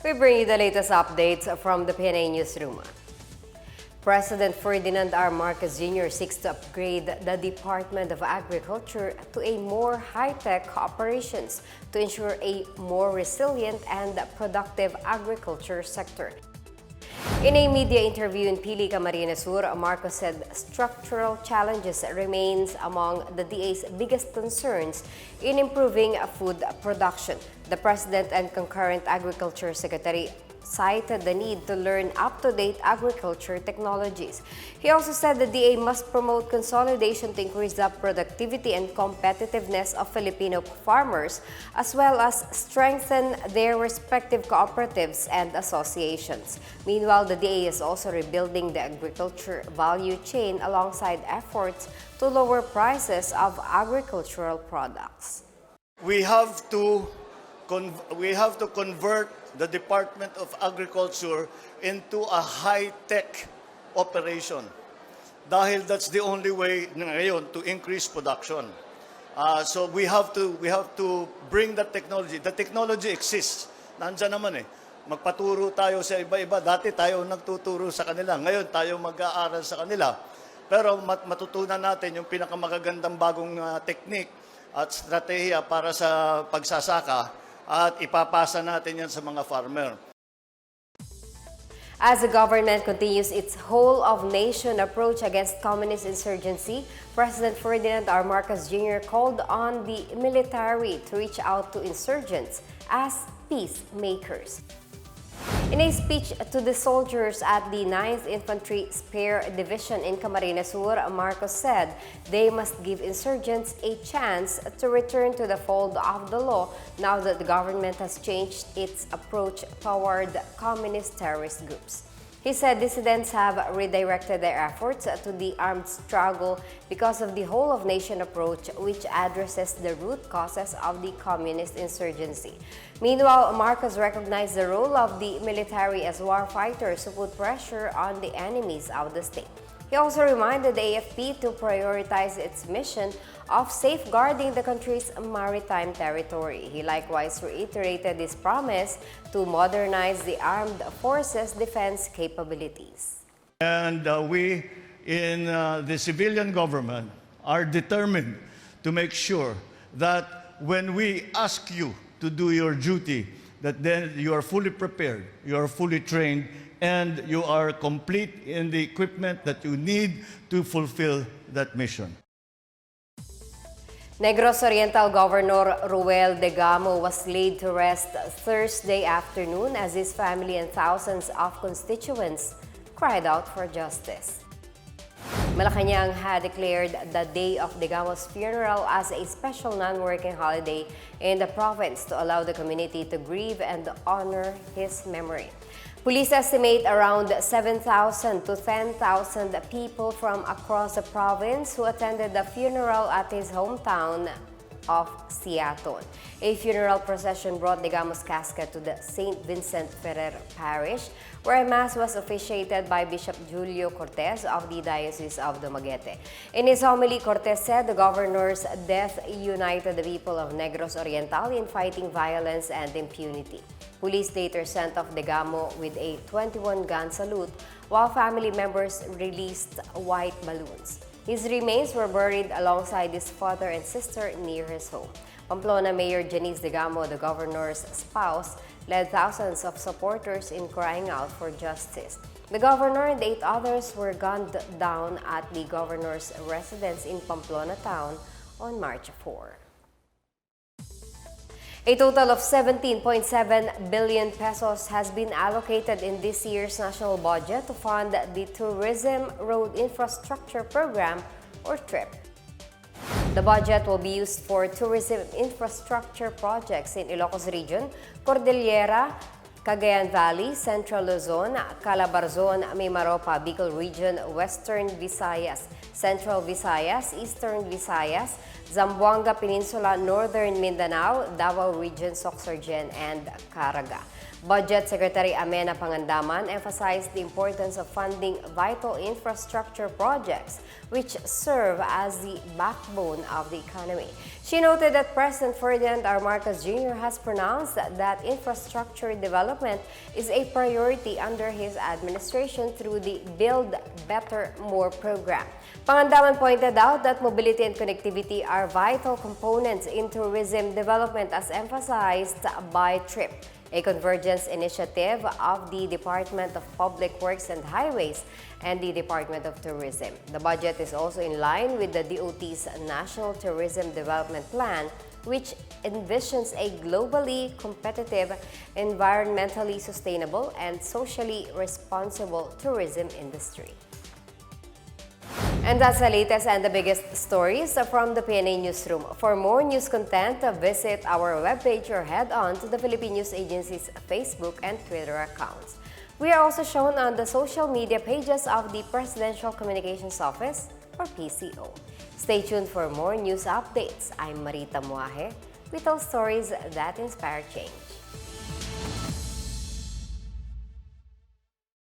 We bring you the latest updates from the Pna Newsroom. President Ferdinand R. Marcos Jr. seeks to upgrade the Department of Agriculture to a more high-tech operations to ensure a more resilient and productive agriculture sector. In a media interview in Pili, Camarines Sur, Marcos said structural challenges remains among the DA's biggest concerns in improving food production. The President and concurrent Agriculture Secretary cited the need to learn up-to-date agriculture technologies. He also said the DA must promote consolidation to increase the productivity and competitiveness of Filipino farmers, as well as strengthen their respective cooperatives and associations. Meanwhile, the DA is also rebuilding the agriculture value chain alongside efforts to lower prices of agricultural products. We have to convert the Department of Agriculture into a high-tech operation dahil that's the only way ngayon to increase production. So we have to bring that technology. The technology exists. Nandiyan naman eh. Magpaturo tayo sa iba-iba. Dati tayo nagtuturo sa kanila. Ngayon tayo mag-aaral sa kanila. Pero matutunan natin yung pinakamagagandang bagong technique at strategiya para sa pagsasaka at ipapasa natin yan sa mga farmer. As the government continues its whole-of-nation approach against communist insurgency, President Ferdinand R. Marcos Jr. called on the military to reach out to insurgents as peacemakers. In a speech to the soldiers at the 9th Infantry Spear Division in Camarines Sur, Marcos said they must give insurgents a chance to return to the fold of the law now that the government has changed its approach toward communist terrorist groups. He said dissidents have redirected their efforts to the armed struggle because of the whole-of-nation approach, which addresses the root causes of the communist insurgency. Meanwhile, Marcos recognized the role of the military as war fighters who put pressure on the enemies of the state. He also reminded the AFP to prioritize its mission of safeguarding the country's maritime territory. He likewise reiterated his promise to modernize the armed forces' defense capabilities. And we in the civilian government are determined to make sure that when we ask you to do your duty, that then you are fully prepared, you are fully trained, and you are complete in the equipment that you need to fulfill that mission. Negros Oriental Governor Ruel Degamo was laid to rest Thursday afternoon as his family and thousands of constituents cried out for justice. Malacanang had declared the day of Degamo's funeral as a special non-working holiday in the province to allow the community to grieve and honor his memory. Police estimate around 7,000 to 10,000 people from across the province who attended the funeral at his hometown of Siaton. A funeral procession brought Degamo's casket to the St. Vincent Ferrer Parish, where a mass was officiated by Bishop Julio Cortez of the Diocese of Dumaguete. In his homily, Cortez said the governor's death united the people of Negros Oriental in fighting violence and impunity. Police later sent off Degamo with a 21-gun salute, while family members released white balloons. His remains were buried alongside his father and sister near his home. Pamplona Mayor Janice Degamo, the governor's spouse, led thousands of supporters in crying out for justice. The governor and 8 others were gunned down at the governor's residence in Pamplona town on March 4. A total of 17.7 billion pesos has been allocated in this year's national budget to fund the Tourism Road Infrastructure Program, or TRIP. The budget will be used for tourism infrastructure projects in Ilocos Region, Cordillera, Cagayan Valley, Central Luzon, Calabarzon, Mimaropa, Bicol Region, Western Visayas, Central Visayas, Eastern Visayas, Zamboanga Peninsula, Northern Mindanao, Davao Region, Sorsogon, and Caraga. Budget Secretary Amena Pangandaman emphasized the importance of funding vital infrastructure projects which serve as the backbone of the economy. She noted that President Ferdinand R. Marcos Jr. has pronounced that infrastructure development is a priority under his administration through the Build Better, More program. Pangandaman pointed out that mobility and connectivity are vital components in tourism development as emphasized by TRIP, a convergence initiative of the Department of Public Works and Highways and the Department of Tourism. The budget is also in line with the DOT's National Tourism Development Plan, which envisions a globally competitive, environmentally sustainable, and socially responsible tourism industry. And that's the latest and the biggest stories from the Pna Newsroom. For more news content, visit our webpage or head on to the Philippine News Agency's Facebook and Twitter accounts. We are also shown on the social media pages of the Presidential Communications Office, or PCO. Stay tuned for more news updates. I'm Marita Muaje. We tell stories that inspire change.